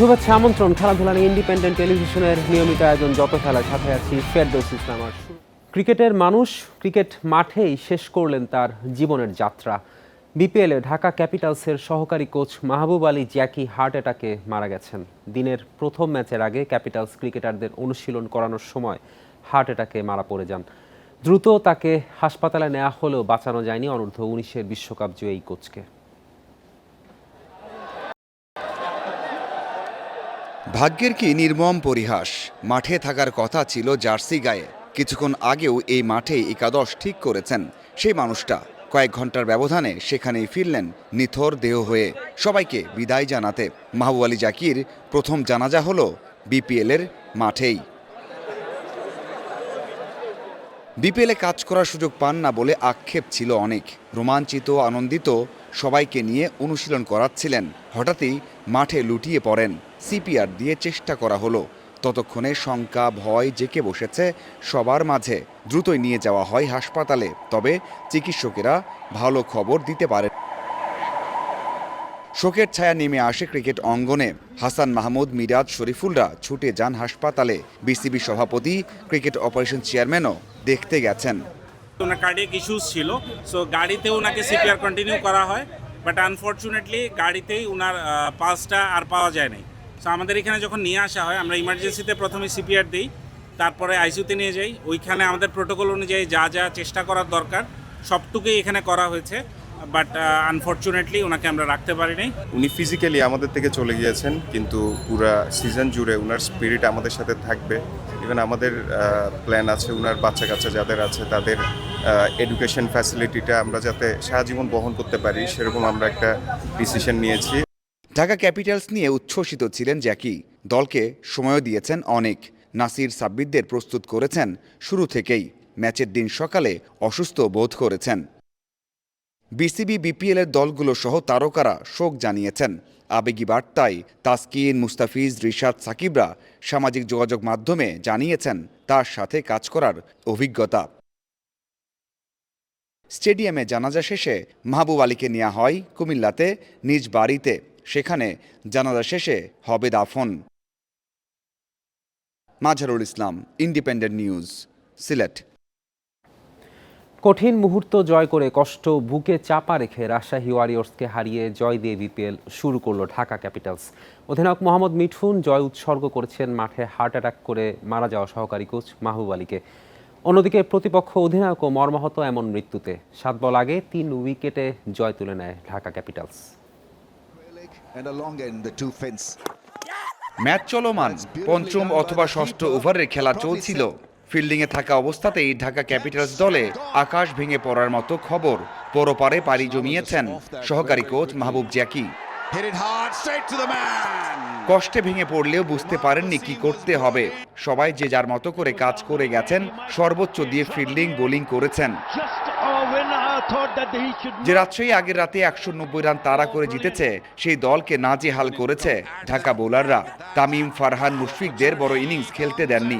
শুভেচ্ছা আমন্ত্রণ। খেলাধুলা নিয়ে ইন্ডিপেন্ডেন্ট টেলিভিশনের নিয়মিত আয়োজন যত খেলার সাথে আছি ফেরদৌস ইসলাম। আর ক্রিকেটের মানুষ ক্রিকেট মাঠেই শেষ করলেন তার জীবনের যাত্রা। বিপিএলে ঢাকা ক্যাপিটালসের সহকারী কোচ মাহবুব আলী জ্যাকি হার্ট অ্যাটাকে মারা গেছেন। দিনের প্রথম ম্যাচের আগে ক্যাপিটালস ক্রিকেটারদের অনুশীলন করানোর সময় হার্ট অ্যাটাকে মারা পড়ে যান। দ্রুত তাকে হাসপাতালে নেওয়া হলেও বাঁচানো যায়নি অনূর্ধ্ব-19 বিশ্বকাপ জয়ী এই কোচকে। ভাগ্যের কি নির্মম পরিহাস। মাঠে থাকার কথা ছিল জার্সি গায়ে। কিছুক্ষণ আগেও এই মাঠেই একাদশ ঠিক করেছেন সেই মানুষটা। কয়েক ঘন্টার ব্যবধানে সেখানেই ফিরলেন নিথর দেহ হয়ে সবাইকে বিদায় জানাতে। মাহবুব আলী জাকির প্রথম জানাজা হলো বিপিএলের মাঠেই। বিপিএলে কাজ করার সুযোগ পান না বলে আক্ষেপ ছিল অনেক। রোমাঞ্চিত আনন্দিত সবাইকে নিয়ে অনুশীলন করাচ্ছিলেন। হঠাৎই মাঠে লুটিয়ে পড়েন। সিপিআর দিয়ে চেষ্টা করা হলো। ততক্ষণে শঙ্কা ভয় জেঁকে বসেছে সবার মাঝে। দ্রুতই নিয়ে যাওয়া হয় হাসপাতালে। তবে চিকিৎসকেরা ভালো খবর দিতে পারেন। শোকের ছায়া নেমে আসে ক্রিকেট অঙ্গনে। হাসান মাহমুদ, মিরাজ, শরীফুলরা ছুটে যান হাসপাতালে। বিসিবি সভাপতি, ক্রিকেট অপারেশন চেয়ারম্যানও দেখতে গেছেন। ওনার কার্ডিয়াক ইস্যুস ছিল, সো গাড়িতে ওনাকে সিপিআর কন্টিনিউ করা হয়, বাট আনফর্চুনেটলি গাড়িতেই ওনার পালসটা আর পাওয়া যায় নাই। সো আমাদের এখানে যখন নিয়ে আসা হয়, আমরা ইমার্জেন্সিতে প্রথমে সিপিআর দিই, তারপরে আইসিইউতে নিয়ে যাই। ওইখানে আমাদের প্রোটোকল অনুযায়ী যা যা চেষ্টা করার দরকার সবটুকুই এখানে করা হয়েছে, বাট আনফর্চুনেটলি ওনাকে আমরা রাখতে পারি নাই। উনি ফিজিক্যালি আমাদের থেকে চলে গিয়েছেন, কিন্তু পুরা সিজন জুড়ে ওনার স্পিরিট আমাদের সাথে থাকবে। ইভেন আমাদের প্ল্যান আছে ওনার বাচ্চা কাচ্চা যাদের আছে তাদের এডুকেশন ফ্যাসিলিটিটা আমরা যাতে সারা জীবন বহন করতে পারি, সেরকম আমরা একটা ডিসিশন নিয়েছি। ঢাকা ক্যাপিটালস নিয়ে উচ্ছ্বসিত ছিলেন জ্যাকি। দলকে সময়ও দিয়েছেন অনেক। নাসির সাব্বিরদের প্রস্তুত করেছেন শুরু থেকেই। ম্যাচের দিন সকালে অসুস্থ বোধ করেছেন। বিসিবি বিপিএলের দলগুলো সহ তারকারা শোক জানিয়েছেন। আবেগী বার্তায় তাসকিন, মুস্তাফিজ, রিশাদ, সাকিবরা সামাজিক যোগাযোগ মাধ্যমে জানিয়েছেন তার সাথে কাজ করার অভিজ্ঞতা। স্টেডিয়ামে জানাজা শেষে মাহবুব আলীকে নেওয়া হয় কুমিল্লাতে নিজ বাড়িতে। সেখানে জানাজা শেষে হবে দাফন। Mazharul Islam, independent news, Sylhet. কঠিন মুহূর্ত জয় করে কষ্ট বুকে চাপা রেখে রাজশাহী ওয়ারিয়র্সকে হারিয়ে জয় দিয়ে বিপিএল শুরু করলো ঢাকা ক্যাপিটালস। অধিনায়ক মোহাম্মদ মিঠুন জয় উৎসর্গ করেছেন মাঠে হার্ট অ্যাটাক করে মারা যাওয়া সহকারী কোচ মাহবুব আলীকে। অন্যদিকে প্রতিপক্ষ অধিনায়কও মর্মাহত এমন মৃত্যুতে। 7 বল আগে 3 উইকেটে জয় তুলে নেয় ঢাকা ক্যাপিটালস। ম্যাচ চলমান, পঞ্চম অথবা ষষ্ঠ ওভারের খেলা চলছিল। ফিল্ডিংয়ে থাকা অবস্থাতেই ঢাকা ক্যাপিটালস দলে আকাশ ভেঙে পড়ার মতো খবর। পরপারে পাড়ি জমিয়েছেন সহকারী কোচ মাহবুব জ্যাকি। কষ্টে ভেঙে পড়লেও বুঝতে পারেননি কি করতে হবে। সবাই যে যার মতো করে কাজ করে গেছেন, সর্বোচ্চ দিয়ে ফিল্ডিং বোলিং করেছেন। যে রাজশাহী আগের রাতে 190 রান তাড়া করে জিতেছে, সেই দলকে নাজেহাল করেছে ঢাকা বোলাররা। তামিম, ফারহান, মুশফিকদের বড় ইনিংস খেলতে দেননি।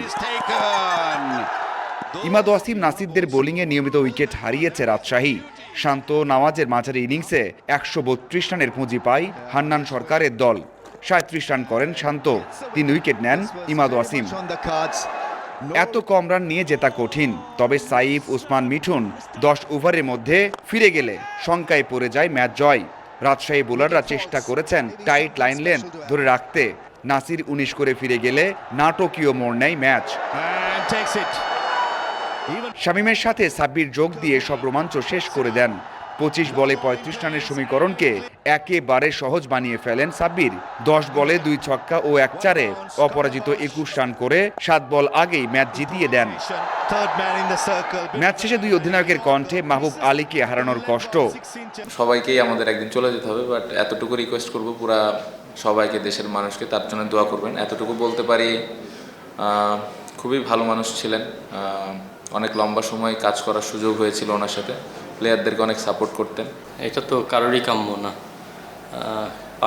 ইমাদ ওয়াসিম, নাসিরদের বোলিংয়ে নিয়মিত উইকেট হারিয়েছে রাজশাহী। শান্ত নামাজের মাঝারি ইনিংসে 132 রানের পুঁজি পায় হান্নান সরকারের দল। 37 রান করেন শান্ত, 3 উইকেট নেন ইমাদ ওয়াসিম। এত কম রান নিয়ে জেতা কঠিন। তবে সাইফ, উসমান, মিঠুন 10 ওভারের মধ্যে ফিরে গেলে শঙ্কায় পড়ে যায় ম্যাচ জয়। রাজশাহী বোলাররা চেষ্টা করেছেন টাইট লাইন লেন্থ ধরে রাখতে। নাসির 19 করে ফিরে গেলে নাটকীয় মোড় নেয় ম্যাচ। শামীমের সাথে সাব্বির যোগ দিয়ে সব রোমাঞ্চ শেষ করে দেন। 25 বলে 35 রানের সমীকরণকে একেবারে সহজ বানিয়ে ফেলেন সাব্বির। 10 বলে 2 ছক্কা ও 1 চারে অপরাজিত 21 রান করে 7 বল আগেই ম্যাচ জিতিয়ে দেন। ম্যাচ শেষে 2 অধিনায়কের কণ্ঠে মাহবুব আলীকে হারানোর কষ্ট। সবাইকেই আমাদের একদিন চলে যেতে হবে, বাট এতটুকু রিকোয়েস্ট করবো পুরা সবাইকে, দেশের মানুষকে তার জন্য দোয়া করবেন। এতটুকু বলতে পারি, খুবই ভালো মানুষ ছিলেন। অনেক লম্বা সময় কাজ করার সুযোগ হয়েছিল ওনার সাথে। প্লেয়ারদেরকে অনেক সাপোর্ট করতেন। এটা তো কারোরই কাম্য না,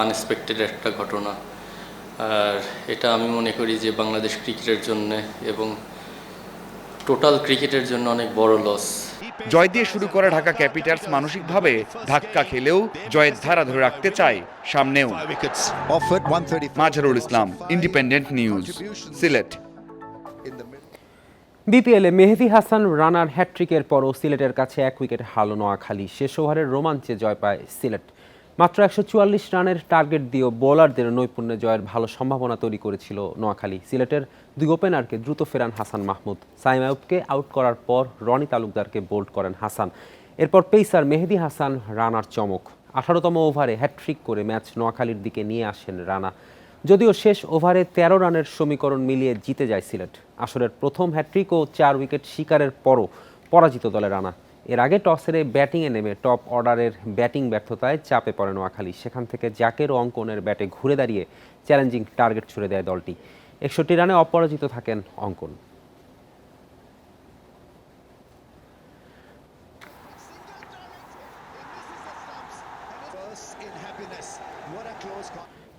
আনএক্সপেক্টেড একটা ঘটনা। আর এটা আমি মনে করি যে বাংলাদেশ ক্রিকেটের জন্য এবং টোটাল ক্রিকেটের জন্য অনেক বড় লস। জয় দিয়ে শুরু করা ঢাকা ক্যাপিটালস মানসিকভাবে ধাক্কা খেলেও জয়ের ধারা ধরে রাখতে চায় সামনেও। Mazharul Islam, independent news, Sylhet. বিপিএলে মেহেদী হাসান রানার হ্যাটট্রিকের পরও সিলেটের কাছে 1 উইকেট হারল নোয়াখালী। শেষ ওভারের রোমাঞ্চে জয় পায় সিলেট। মাত্র 144 রানের টার্গেট দিয়েও বোলারদের নৈপুণ্যে জয়ের ভালো সম্ভাবনা তৈরি করেছিল নোয়াখালী। সিলেটের 2 ওপেনারকে দ্রুত ফেরান হাসান মাহমুদ। সাইম আইয়ুবকে আউট করার পর রনি তালুকদারকে বোল্ড করেন হাসান। এরপর পেসার মেহেদী হাসান রানার চমক। 18তম ওভারে হ্যাটট্রিক করে ম্যাচ নোয়াখালীর দিকে নিয়ে আসেন রানা। যদিও শেষ ওভারে 13 রানের সমীকরণ মিলিয়ে জিতে যায় সিলেট। আসরের প্রথম হ্যাটট্রিক ও 4 উইকেট শিকারের পরও পরাজিত দলে রানা। এর আগে টস হেরে ব্যাটিংয়ে নেমে টপ অর্ডারের ব্যাটিং ব্যর্থতায় চাপে পড়ে নোয়াখালী। সেখান থেকে জাকের ও অঙ্কনের ব্যাটে ঘুরে দাঁড়িয়ে চ্যালেঞ্জিং টার্গেট ছুড়ে দেয় দলটি। 61 রানে অপরাজিত থাকেন অঙ্কন।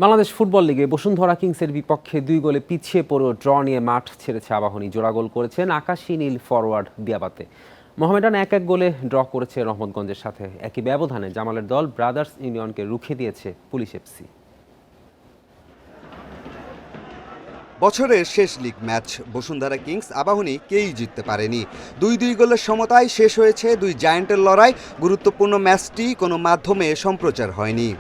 বাংলাদেশ ফুটবল লিগে বসুন্ধরা কিংসের বিপক্ষে 2 গোলে পিছিয়ে পড়েও ড্র নিয়ে মাঠ ছেড়েছে আবাহনী। জোড়া গোল করেছেন আকাশী নীল ফরওয়ার্ড দিয়াবাতে। মোহামেডান 1-1 গোলে ড্র করেছে রহমতগঞ্জের সাথে। একই ব্যবধানে জামালের দল ব্রাদার্স ইউনিয়নকে রুখে দিয়েছে পুলিশ এফসি। বছরের শেষ league match Bashundhara Kings Abahani কেউই জিততে পারেনি। 2-2 গোলের সমতায় শেষ হয়েছে 2 জায়ান্টের লড়াই। গুরুত্বপূর্ণ ম্যাচটি কোনো মাধ্যমে সম্প্রচার হয়নি।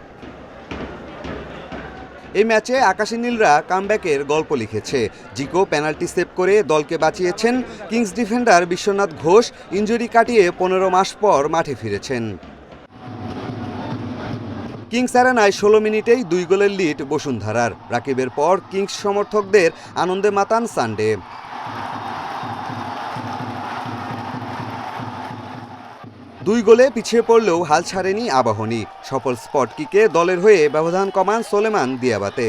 এই ম্যাচে আকাশী নীলরা কামব্যাকের গল্প লিখেছে। জিকো পেনাল্টি সেভ করে দলকে বাঁচিয়েছেন। Kings defender Biswanath Ghosh injury কাটিয়ে 15 মাস পর মাঠে ফিরেছেন। কিংস অ্যারেনায় 16 মিনিটেই 2 গোলের লিড বসুন্ধরার। রাকিবের পর কিংস সমর্থকদের আনন্দে মাতান সানডে। দুই গোলে পিছিয়ে পড়লেও হাল ছাড়েনি আবাহনী। সফল স্পট কিকে দলের হয়ে ব্যবধান কমান সোলেমান দিয়াবাতে।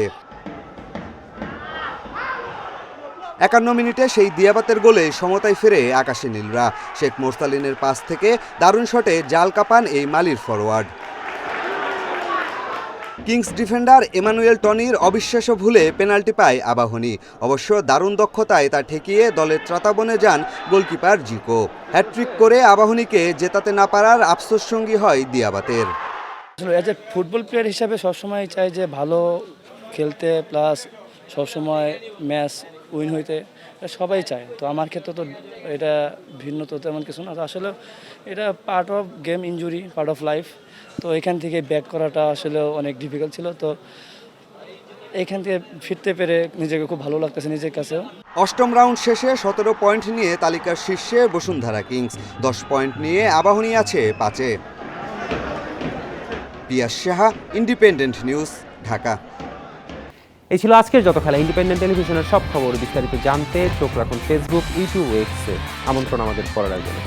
51 মিনিটে সেই দিয়াবাতের গোলে সমতায় ফেরে আকাশী নীলরা। শেখ মোরসালিনের পাস থেকে দারুণ শটে জাল কাপান এই মালির ফরওয়ার্ড। কিংস ডিফেন্ডার এমানুয়েল টনির অবিশ্বাস্য ভুলে পেনাল্টি পায় আবাহনী। অবশ্য দারুণ দক্ষতায় তা ঠেকিয়ে দলের ত্রাতাবনে যান গোলকিপার জিকো। হ্যাটট্রিক করে আবাহনীকে জেতাতে না পারার আফসোস সঙ্গী হয় দিয়াবাতের। অ্যাজ এ ফুটবল প্লেয়ার হিসাবে সবসময় চাই যে ভালো খেলতে, প্লাস সবসময় ম্যাচ উইন হইতে, সবাই চায়। তো আমার ক্ষেত্রে তো এটা ভিন্ন তো তেমন কিছু না। আসলে এটা part of game, injury part of life. তো এখান থেকে ব্যাক করাটা আসলে অনেক ডিফিকাল্ট ছিল। তো এখান থেকে ফিরতে পেরে নিজেকে খুব ভালো লাগতেছে নিজের কাছেও। 8ম রাউন্ড শেষে 17 পয়েন্ট নিয়ে তালিকার শীর্ষে বসুন্ধরা কিংস। 10 পয়েন্ট নিয়ে আবাহনী আছে 5-এ। পিয়াস সাহা, ইন্ডিপেন্ডেন্ট নিউজ, ঢাকা। এই ছিল আজকের যত খেলা। ইন্ডিপেন্ডেন্ট টেলিভিশনের সব খবর বিস্তারিত জানতে চোখ রাখুন ফেসবুক, ইউটিউব, এক্সে। আমন্ত্রণ আমাদের পরের আয়োজনে।